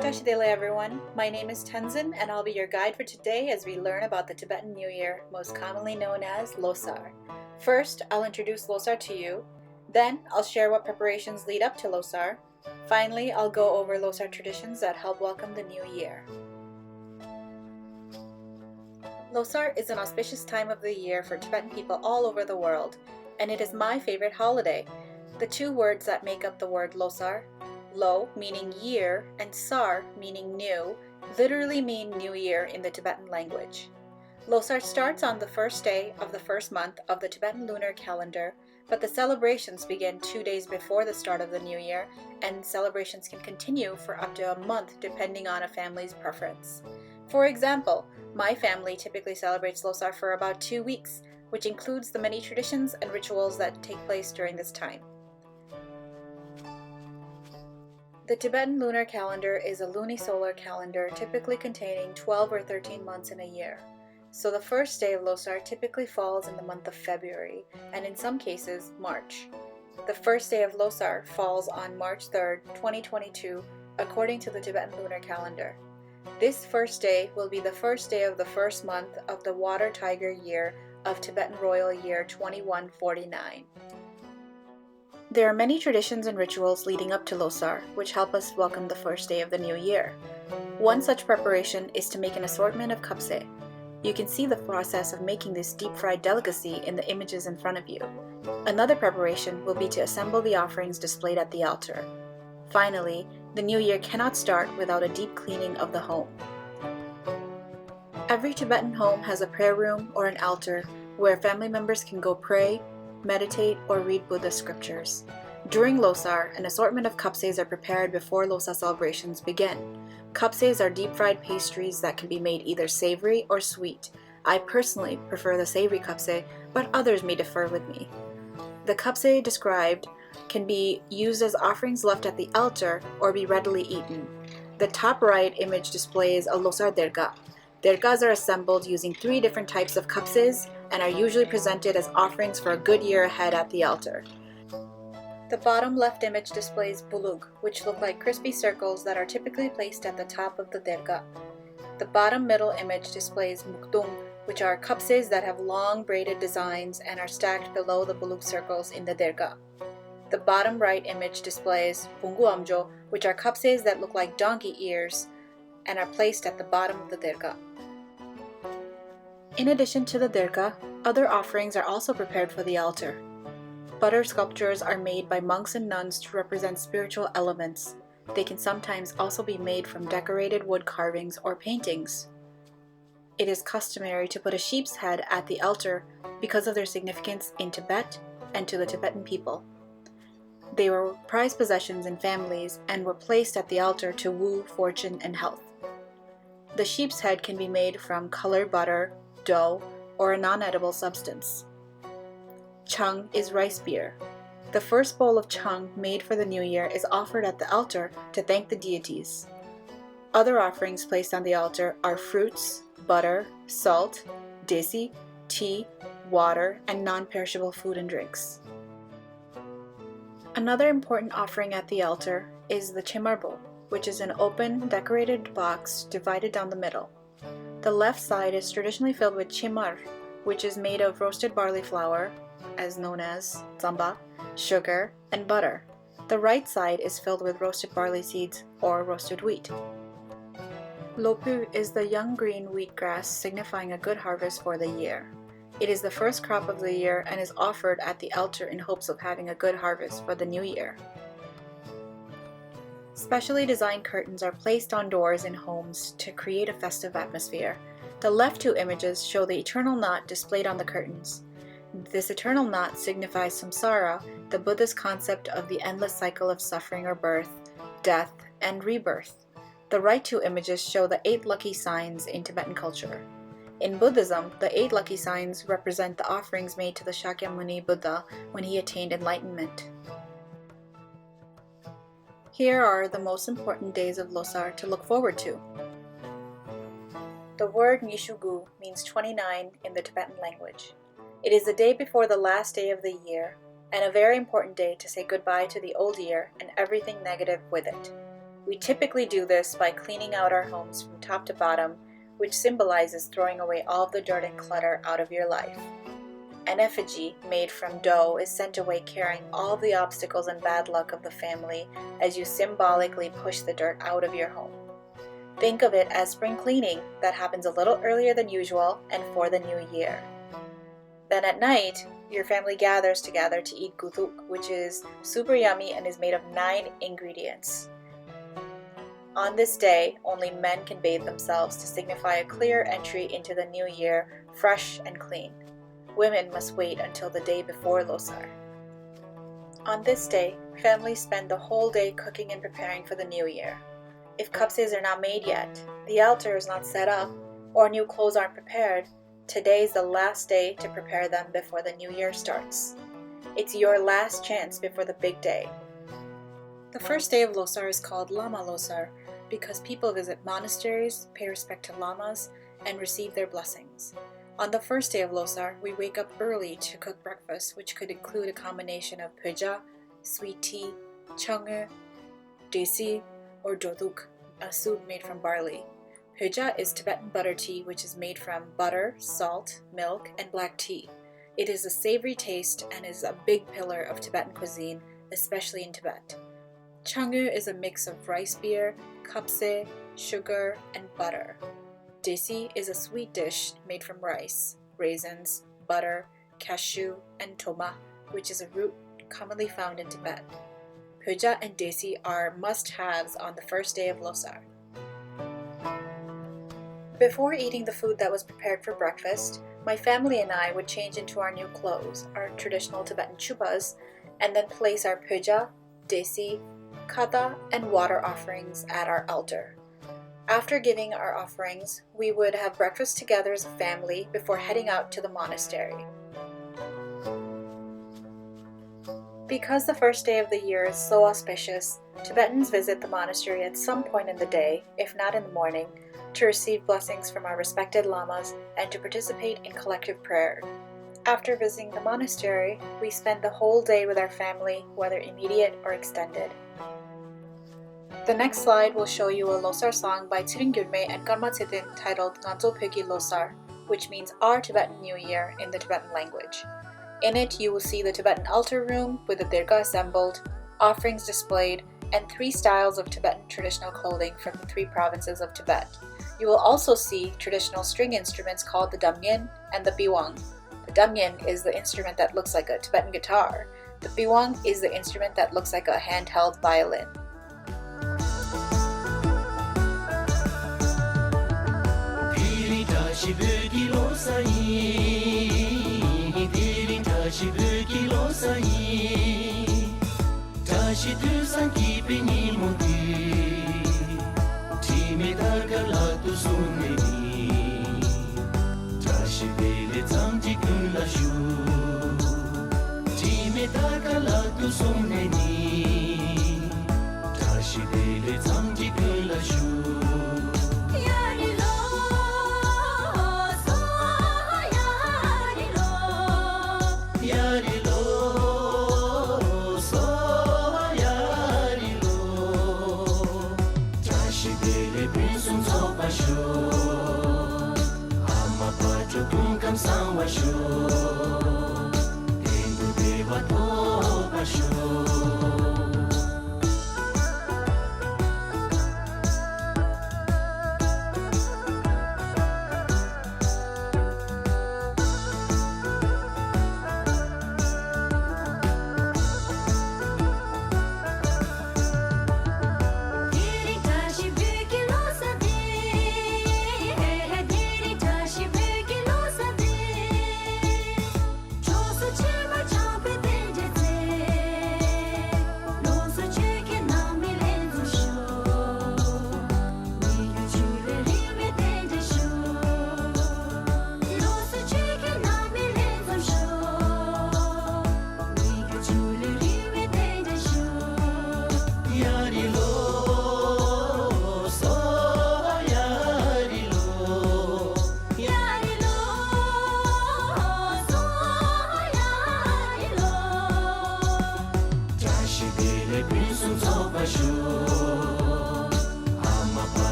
Dashidele everyone, my name is Tenzin and I'll be your guide for today as we learn about the Tibetan New Year, most commonly known as Losar. First, I'll introduce Losar to you, then I'll share what preparations lead up to Losar. Finally, I'll go over Losar traditions that help welcome the new year. Losar is an auspicious time of the year for Tibetan people all over the world, and it is my favorite holiday. The two words that make up the word Losar, Lo meaning year and Sar meaning new, literally mean new year in the Tibetan language. Losar starts on the first day of the first month of the Tibetan lunar calendar, but the celebrations begin 2 days before the start of the new year, and celebrations can continue for up to a month depending on a family's preference. For example, my family typically celebrates Losar for about 2 weeks, which includes the many traditions and rituals that take place during this time. The Tibetan lunar calendar is a lunisolar calendar typically containing 12 or 13 months in a year. So the first day of Losar typically falls in the month of February, and in some cases, March. The first day of Losar falls on March 3rd, 2022, according to the Tibetan lunar calendar. This first day will be the first day of the first month of the Water Tiger year of Tibetan Royal Year 2149. There are many traditions and rituals leading up to Losar, which help us welcome the first day of the new year. One such preparation is to make an assortment of kapse. You can see the process of making this deep-fried delicacy in the images in front of you. Another preparation will be to assemble the offerings displayed at the altar. Finally, the new year cannot start without a deep cleaning of the home. Every Tibetan home has a prayer room or an altar where family members can go pray, meditate, or read Buddha scriptures. During Losar, an assortment of kapses are prepared before Losar celebrations begin. Kapses are deep-fried pastries that can be made either savory or sweet. I personally prefer the savory kapse, but others may differ with me. The kapse described can be used as offerings left at the altar or be readily eaten. The top right image displays a Losar derga. Dergas are assembled using 3 different types of kapses and are usually presented as offerings for a good year ahead at the altar. The bottom left image displays bulug, which look like crispy circles that are typically placed at the top of the derga. The bottom middle image displays mukdung, which are kapses that have long braided designs and are stacked below the bulug circles in the derga. The bottom right image displays punguamjo, which are kapses that look like donkey ears and are placed at the bottom of the derga. In addition to the derga, other offerings are also prepared for the altar. Butter sculptures are made by monks and nuns to represent spiritual elements. They can sometimes also be made from decorated wood carvings or paintings. It is customary to put a sheep's head at the altar because of their significance in Tibet and to the Tibetan people. They were prized possessions in families and were placed at the altar to woo fortune and health. The sheep's head can be made from colored butter, dough, or a non-edible substance. Chung is rice beer. The first bowl of chung made for the new year is offered at the altar to thank the deities. Other offerings placed on the altar are fruits, butter, salt, desi, tea, water, and non-perishable food and drinks. Another important offering at the altar is the chemarbo, which is an open, decorated box divided down the middle. The left side is traditionally filled with chimar, which is made of roasted barley flour, as known as zamba, sugar, and butter. The right side is filled with roasted barley seeds or roasted wheat. Lopu is the young green wheatgrass signifying a good harvest for the year. It is the first crop of the year and is offered at the altar in hopes of having a good harvest for the new year. Specially designed curtains are placed on doors in homes to create a festive atmosphere. The left 2 images show the eternal knot displayed on the curtains. This eternal knot signifies samsara, the Buddhist concept of the endless cycle of suffering or birth, death, and rebirth. The right 2 images show the 8 lucky signs in Tibetan culture. In Buddhism, the 8 lucky signs represent the offerings made to the Shakyamuni Buddha when he attained enlightenment. Here are the most important days of Losar to look forward to. The word Nishugu means 29 in the Tibetan language. It is the day before the last day of the year, and a very important day to say goodbye to the old year and everything negative with it. We typically do this by cleaning out our homes from top to bottom, which symbolizes throwing away all of the dirt and clutter out of your life. An effigy made from dough is sent away carrying all of the obstacles and bad luck of the family as you symbolically push the dirt out of your home. Think of it as spring cleaning that happens a little earlier than usual and for the new year. Then at night, your family gathers together to eat gutuk, which is super yummy and is made of 9 ingredients. On this day, only men can bathe themselves to signify a clear entry into the new year, fresh and clean. Women must wait until the day before Losar. On this day, families spend the whole day cooking and preparing for the new year. If kapses are not made yet, the altar is not set up, or new clothes aren't prepared, today is the last day to prepare them before the new year starts. It's your last chance before the big day. The first day of Losar is called Lama Losar because people visit monasteries, pay respect to lamas, and receive their blessings. On the first day of Losar, we wake up early to cook breakfast, which could include a combination of pöja, sweet tea, changeu, desi, or doduk, a soup made from barley. Pöja is Tibetan butter tea, which is made from butter, salt, milk, and black tea. It is a savory taste and is a big pillar of Tibetan cuisine, especially in Tibet. Changeu is a mix of rice beer, kapse, sugar, and butter. Desi is a sweet dish made from rice, raisins, butter, cashew, and toma, which is a root commonly found in Tibet. Pöja and desi are must-haves on the first day of Losar. Before eating the food that was prepared for breakfast, my family and I would change into our new clothes, our traditional Tibetan chupas, and then place our pöja, desi, kata, and water offerings at our altar. After giving our offerings, we would have breakfast together as a family before heading out to the monastery. Because the first day of the year is so auspicious, Tibetans visit the monastery at some point in the day, if not in the morning, to receive blessings from our respected lamas and to participate in collective prayer. After visiting the monastery, we spend the whole day with our family, whether immediate or extended. The next slide will show you a Losar song by Tsirin Gyurme and Karma Tsitin titled Nganzo Pyogi Losar, which means Our Tibetan New Year in the Tibetan language. In it, you will see the Tibetan altar room with the dirga assembled, offerings displayed, and 3 styles of Tibetan traditional clothing from the 3 provinces of Tibet. You will also see traditional string instruments called the damyen and the biwang. The damyen is the instrument that looks like a Tibetan guitar. The biwang is the instrument that looks like a handheld violin.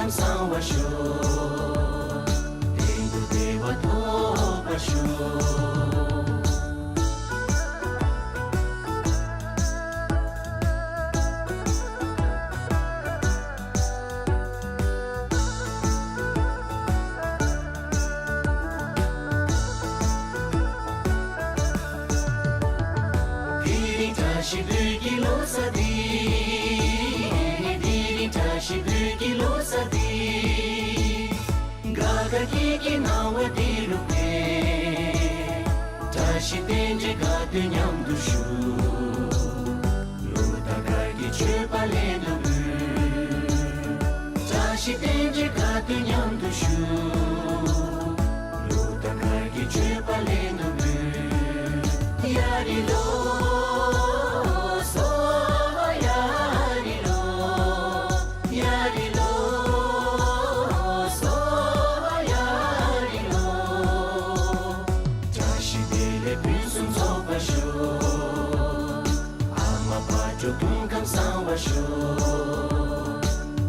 Samvasho, Dendu Devato Pasho. Shibirgi Losadi, Shibirgi Losadi, Gaga Kiki Nawadi Rupe, Tashi Denje Gatu Nyam Dushu, Luta Gagi Chupale Dubu, Tashi Denje Gatu Nyam Dushu, Luta Gagi Chupale Dubu, Yari Lo. Samvasho,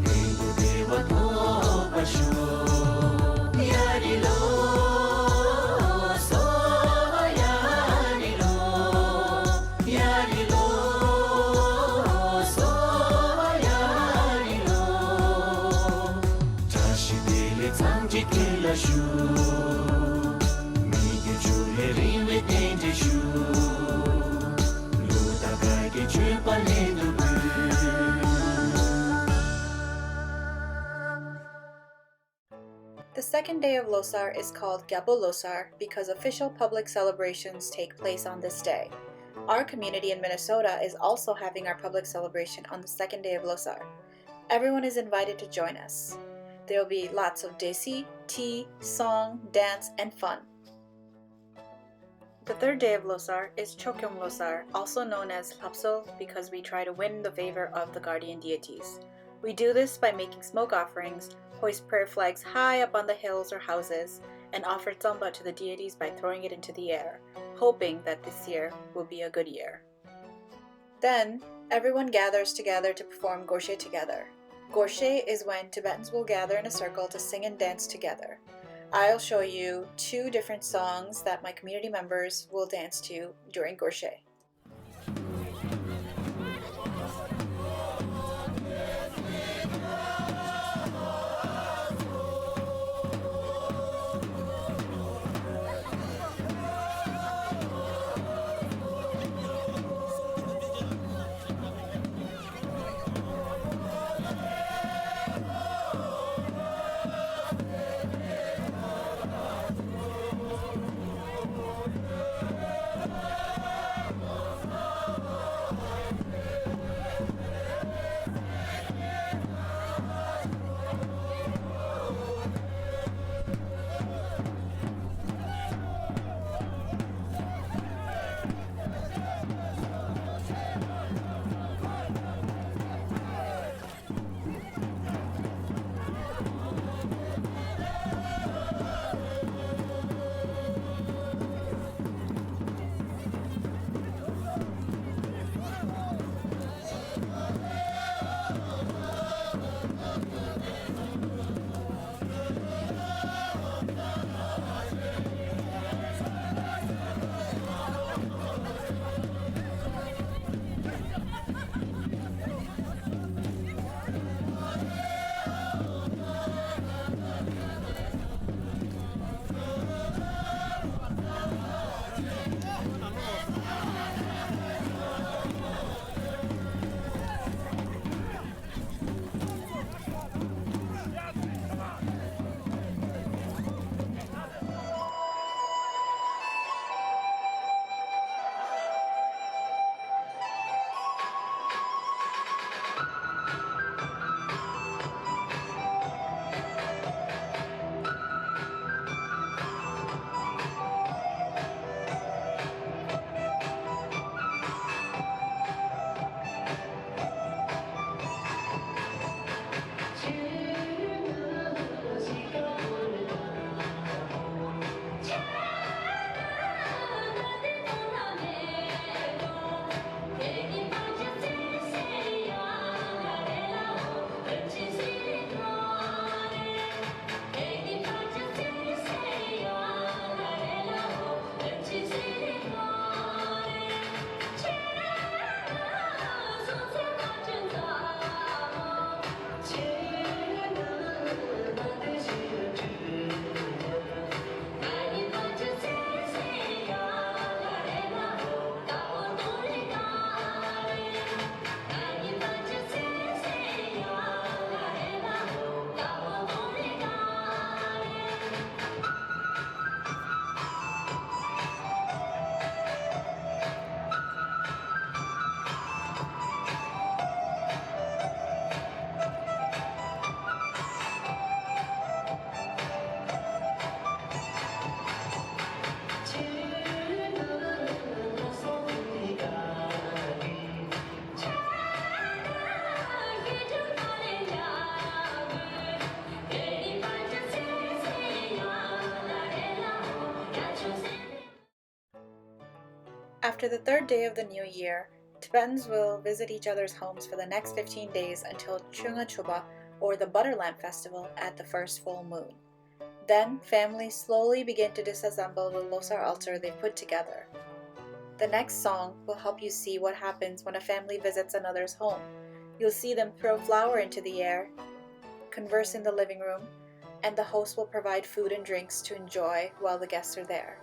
Dendu Devato Pasho, Yari Lo, So Yari Lo, Yari Lo, So Yari Lo, Tashi Dele Tsamji Kila Shu, Migi Chule Rinwe Denje Shu, Luta Gagi Chupale Dubu. The second day of Losar is called Gabo Losar because official public celebrations take place on this day. Our community in Minnesota is also having our public celebration on the second day of Losar. Everyone is invited to join us. There will be lots of desi, tea, song, dance, and fun. The third day of Losar is Chokyong Losar, also known as Lapsol because we try to win the favor of the guardian deities. We do this by making smoke offerings, hoist prayer flags high up on the hills or houses, and offer tsamba to the deities by throwing it into the air, hoping that this year will be a good year. Then, everyone gathers together to perform gorshe together. Gorshe is when Tibetans will gather in a circle to sing and dance together. I'll show you 2 different songs that my community members will dance to during gorshe. After the third day of the new year, Tibetans will visit each other's homes for the next 15 days until Chunga Chuba, or the Butter Lamp Festival, at the first full moon. Then, families slowly begin to disassemble the Losar altar they've put together. The next song will help you see what happens when a family visits another's home. You'll see them throw flour into the air, converse in the living room, and the host will provide food and drinks to enjoy while the guests are there.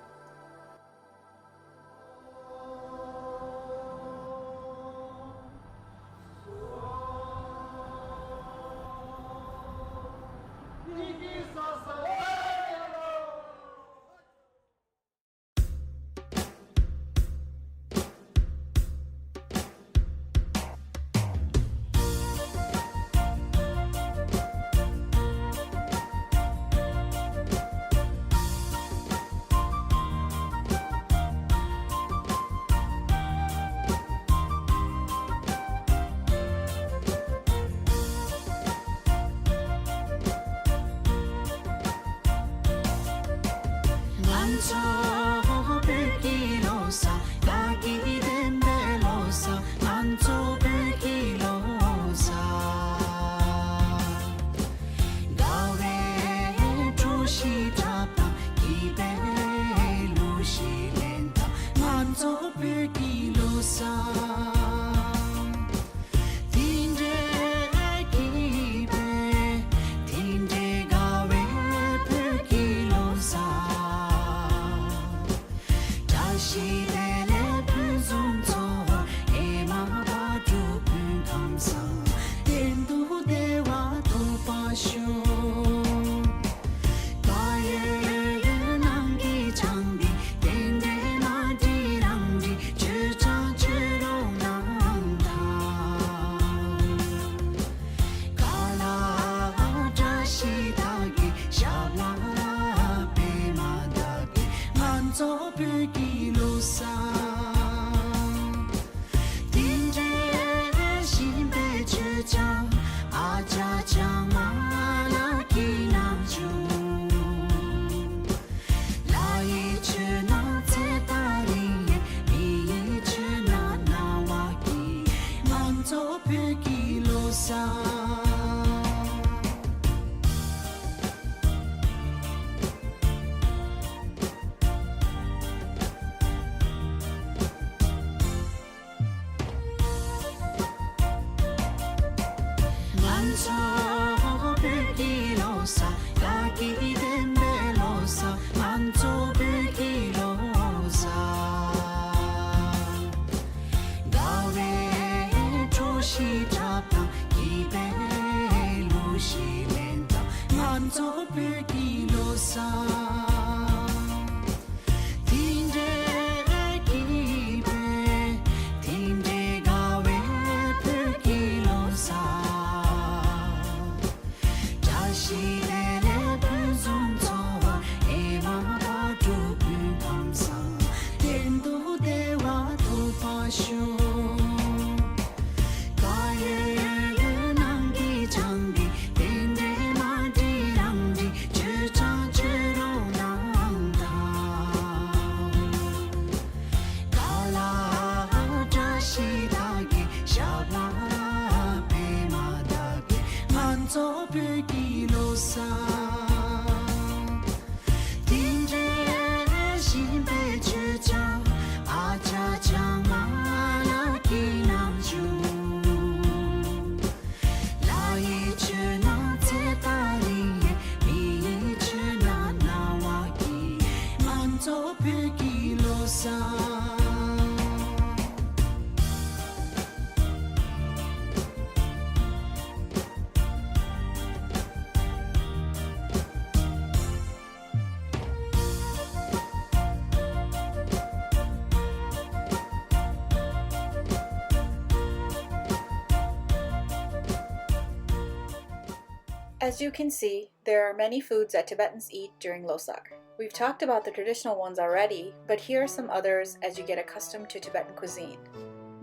As you can see, there are many foods that Tibetans eat during Losar. We've talked about the traditional ones already, but here are some others as you get accustomed to Tibetan cuisine.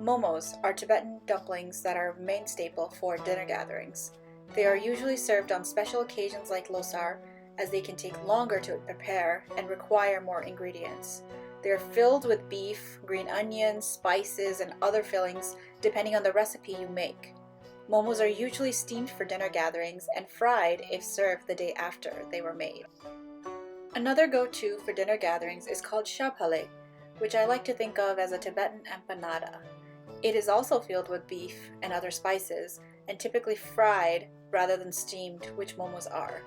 Momos are Tibetan dumplings that are a main staple for dinner gatherings. They are usually served on special occasions like Losar, as they can take longer to prepare and require more ingredients. They're filled with beef, green onions, spices, and other fillings depending on the recipe you make. Momos are usually steamed for dinner gatherings and fried if served the day after they were made. Another go-to for dinner gatherings is called shapale, which I like to think of as a Tibetan empanada. It is also filled with beef and other spices and typically fried rather than steamed, which momos are.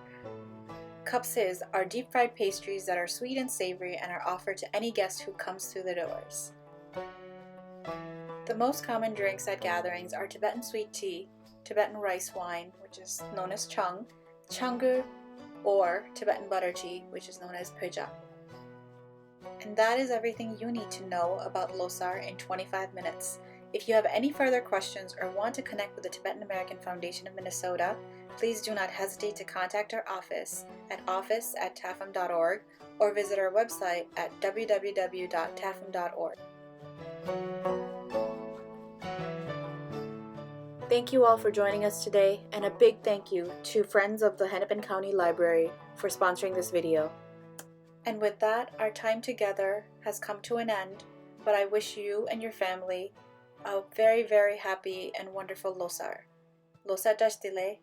Kapses are deep-fried pastries that are sweet and savory and are offered to any guest who comes through the doors. The most common drinks at gatherings are Tibetan sweet tea, Tibetan rice wine, which is known as chung, changu, or Tibetan butter tea, which is known as peja. And that is everything you need to know about Losar in 25 minutes. If you have any further questions or want to connect with the Tibetan American Foundation of Minnesota, please do not hesitate to contact our office at office@tafm.org or visit our website at www.tafm.org. Thank you all for joining us today, and a big thank you to Friends of the Hennepin County Library for sponsoring this video. And with that, our time together has come to an end, but I wish you and your family a very, very happy and wonderful Losar. Losar dashtile.